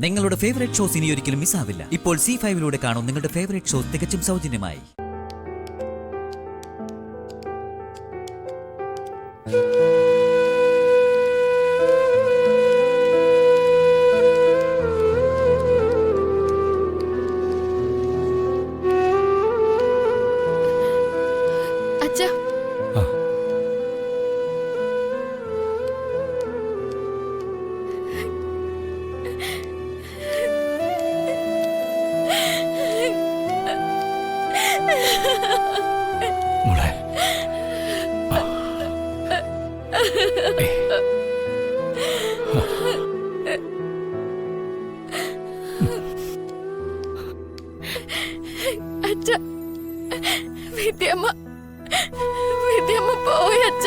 നിങ്ങളുടെ favourite shows ഇനി ഒരിക്കലും മിസ്സാവില്ല. ഇപ്പോൾ C5 കാണും നിങ്ങളുടെ ഫേവറേറ്റ് ഷോസ് തികച്ചും സൗജന്യമായി. വിദ്യമ്മ പോയി അച്ഛ.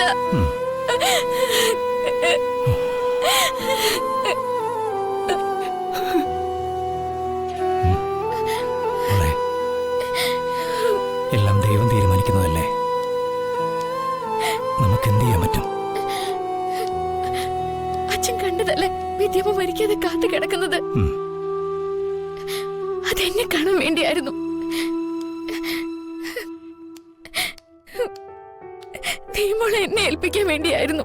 എല്ലാം ദൈവം തീരുമാനിക്കുന്നതല്ലേ, നമുക്ക് എന്ത് ചെയ്യാൻ പറ്റും? അച്ഛൻ കണ്ടതല്ലേ വിദ്യമ്മ മരിക്കാതെ കാത്തു കിടക്കുന്നത്. അതെന്നെ കാണാൻ വേണ്ടിയായിരുന്നു. മോളെ എന്നെ ഏൽപ്പിക്കാൻ വേണ്ടിയായിരുന്നു.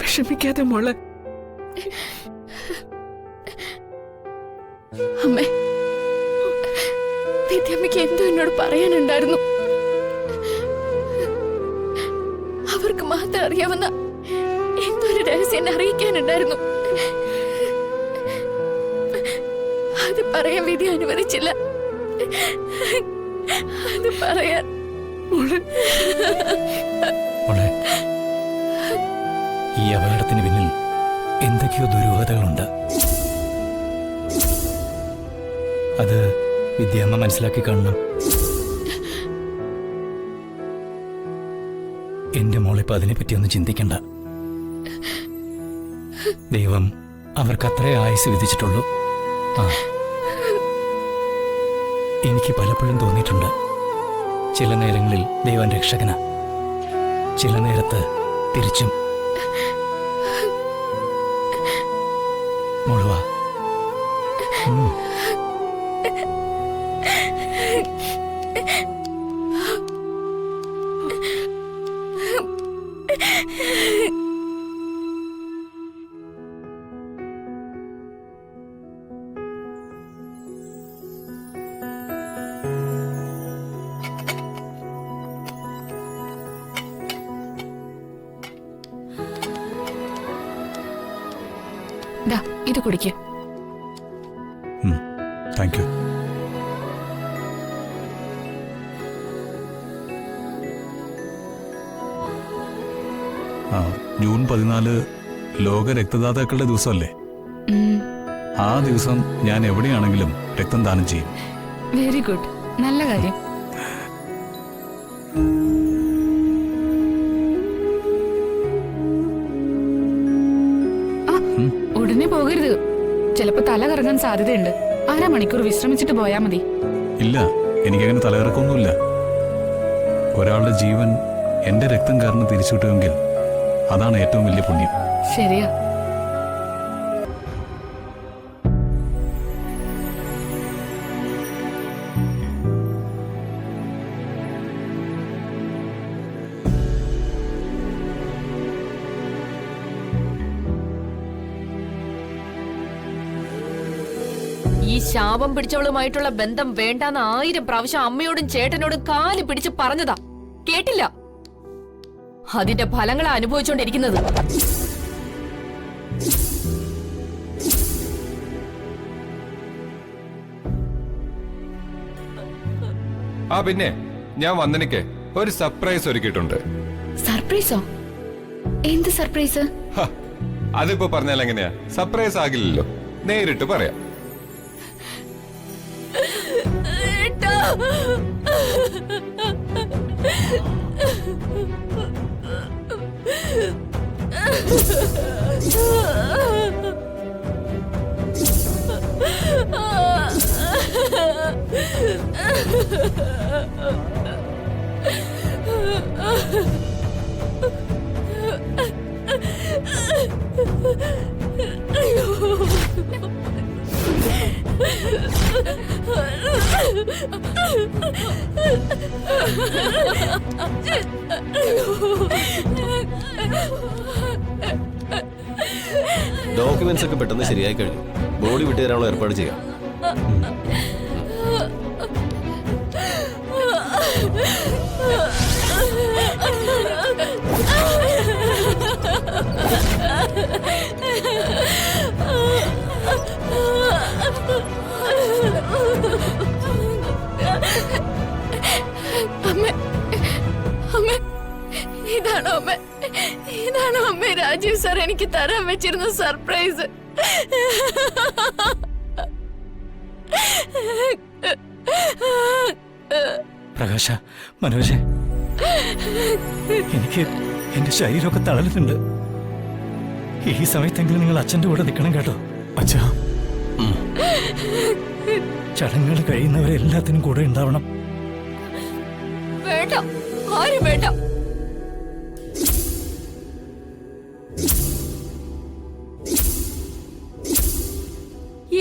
വിഷമിക്കാതെ മോളെ. അമ്മേ, വിദ്യമ്മയ്ക്ക് എന്തോ എന്നോട് പറയാനുണ്ടായിരുന്നു. അവർക്ക് മാത്രം അറിയാവുന്ന എന്തോ ഒരു രഹസ്യം എന്നെ അറിയിക്കാനുണ്ടായിരുന്നു. അത് പറയാൻ വിധി അനുവദിച്ചില്ല. അത് പറയാൻ ഈ അപകടത്തിന് പിന്നിൽ എന്തൊക്കെയോ ദുരൂഹതകളുണ്ട്. അത് വിദ്യാമ്മ മനസ്സിലാക്കി കാണണം. എന്റെ മോളിപ്പോ അതിനെപ്പറ്റിയൊന്നും ചിന്തിക്കണ്ട. ദൈവം അവർക്ക് അത്രേ ആയുസ് വിധിച്ചിട്ടുള്ളൂ. എനിക്ക് പലപ്പോഴും തോന്നിയിട്ടുണ്ട്, ചില നേരങ്ങളിൽ ദൈവം രക്ഷകന, ചില നേരത്ത് തിരിച്ചും. മോളുവാ. ഇത് കുടിക്ക്. Thank you. ജൂൺ 14 ലോക രക്തദാതാക്കളുടെ ദിവസമല്ലേ? ആ ദിവസം ഞാൻ എവിടെയാണെങ്കിലും രക്തം ദാനം ചെയ്യും. വെരി ഗുഡ്, നല്ല കാര്യം. ഉടനെ പോകരുത്, ചിലപ്പോ തല കറങ്ങാൻ സാധ്യതയുണ്ട്. 1/2 മണിക്കൂർ വിശ്രമിച്ചിട്ട് പോയാ മതി. ഇല്ല, എനിക്കങ്ങനെ തലകറക്കമൊന്നുമില്ല. ഒരാളുടെ ജീവൻ എന്റെ രക്തം കാരണം തിരിച്ചു കിട്ടുമെങ്കിൽ അതാണ് ഏറ്റവും വലിയ പുണ്യം. ശരിയാ. ഈ ശാപം പിടിച്ചവളുമായിട്ടുള്ള ബന്ധം വേണ്ടാന്ന് 1000 പ്രാവശ്യം അമ്മയോടും ചേട്ടനോടും കാല് പിടിച്ച് പറഞ്ഞതാ, കേട്ടില്ല. അതിന്റെ ഫലങ്ങളാ അനുഭവിച്ചുകൊണ്ടിരിക്കുന്നത്. പിന്നെ ഞാൻ വന്നനിക്ക് ഒരു സർപ്രൈസ് ഒരുക്കിയിട്ടുണ്ട്. സർപ്രൈസോ? എന്ത് സർപ്രൈസ്? അതിപ്പോ പറഞ്ഞാൽ എങ്ങനെയാ സർപ്രൈസ് ആകില്ലല്ലോ, നേരിട്ട് പറയാം. ഡോക്യുമെന്റ്സ് ഒക്കെ പെട്ടെന്ന് ശരിയായി കഴിഞ്ഞു. ബോഡി വിട്ടുതരാനുള്ള ഏർപ്പാട് ചെയ്യാം. ഇതാണോ അമ്മ രാജീവ് സാർ എനിക്ക് തരാൻ വെച്ചിരുന്ന സർപ്രൈസ്? പ്രകാശ, മനോജ്, എനിക്ക് എന്റെ ശരീരമൊക്കെ തളരുന്നുണ്ട്. ഈ സമയത്തെങ്കിലും നിങ്ങൾ അച്ഛന്റെ കൂടെ നിൽക്കണം കേട്ടോ. അച്ഛാ, ചടങ്ങുകൾ കഴിയുന്നവരെ എല്ലാത്തിനും കൂടെ ഉണ്ടാവണം. വേണ്ട, ആരും വേണ്ട.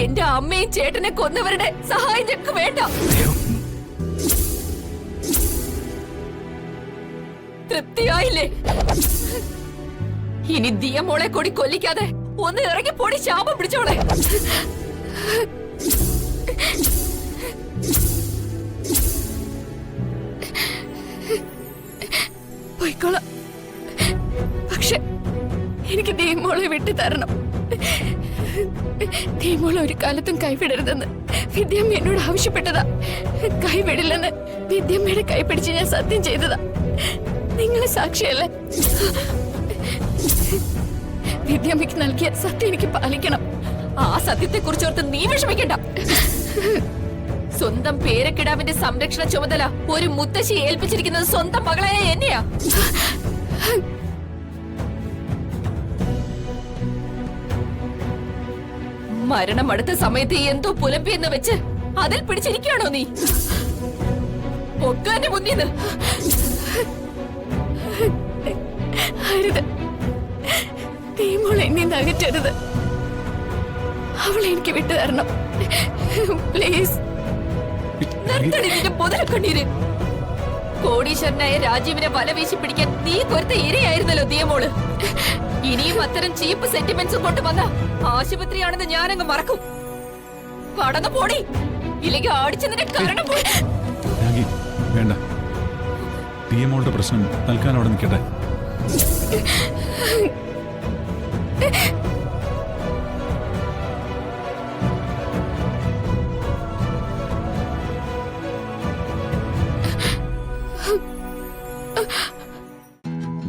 എന്റെ അമ്മയും ചേട്ടനെ കൊന്നവരുടെ സഹായം ഞങ്ങൾക്ക് വേണ്ട. തൃപ്തിയായില്ലേ? ഇനി ദിയ മോളെ കൂടി കൊല്ലിക്കാതെ ഒന്ന് ഇറങ്ങി പൊടി ശാപം പിടിച്ചോളെ. പോയിക്കോളാം, പക്ഷെ എനിക്ക് ദീമോളെ വിട്ടു തരണം. ദീമോളെ ഒരു കാലത്തും കൈവിടരുതെന്ന് വിദ്യമ്മ എന്നോട് ആവശ്യപ്പെട്ടതാ. കൈവിടില്ലെന്ന് വിദ്യമ്മയുടെ കൈ പിടിച്ച് ഞാൻ സത്യം ചെയ്തതാ. നിങ്ങളെ സാക്ഷിയല്ലേ? വിദ്യമ്മയ്ക്ക് നൽകിയ സത്യം എനിക്ക് പാലിക്കണം. ആ സത്യത്തെ കുറിച്ചോർത്ത് നീ വിഷമിക്കണ്ട. സ്വന്തം പേരക്കിടാവിന്റെ സംരക്ഷണ ചുമതല ഒരു മുത്തശ്ശി ഏൽപ്പിച്ചിരിക്കുന്നത് സ്വന്തം മകളായ എന്നെയാ. മരണം അടുത്ത സമയത്ത് എന്തോ പുലമ്പിയെന്ന് വെച്ച് അതിൽ പിടിച്ചിരിക്കുകയാണോ നീ? പൊക്കാന്റെ മുന്നിന്ന് അരുത്, തീമോളെ എന്നെ അകറ്റരുത്. അവളെ എനിക്ക് വിട്ടു തരണം പ്ലീസ്. നിർത്തടി നിന്റെ പൊതരക്കണ്ണീര്. കോടീശ്വരനായ രാജീവിനെ വല വീശി പിടിക്കാൻ നീ കൊരുത്ത ഇരയായിരുന്നല്ലോ ദിയമോള്. ഇനിയും അത്തരം ചീപ്പ് സെന്റിമെന്റ്സും കൊണ്ടുവന്ന ആശുപത്രിയാണെന്ന് ഞാനങ്ങ് മറക്കും. കടന്നു പോടി, ഇല്ലെങ്കിൽ അടിച്ചു നിന്റെ കരണം പോയി. വേണ്ട, ദിയമോളുടെ പ്രശ്നം തൽക്കാലം അവിടെ നിൽക്കട്ടെ.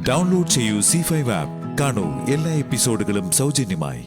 ഡൗൺലോഡ് ചെയ്യൂ C5 ആപ്പ്. കാണൂ എല്ലാ എപ്പിസോഡുകളും സൗജന്യമായി.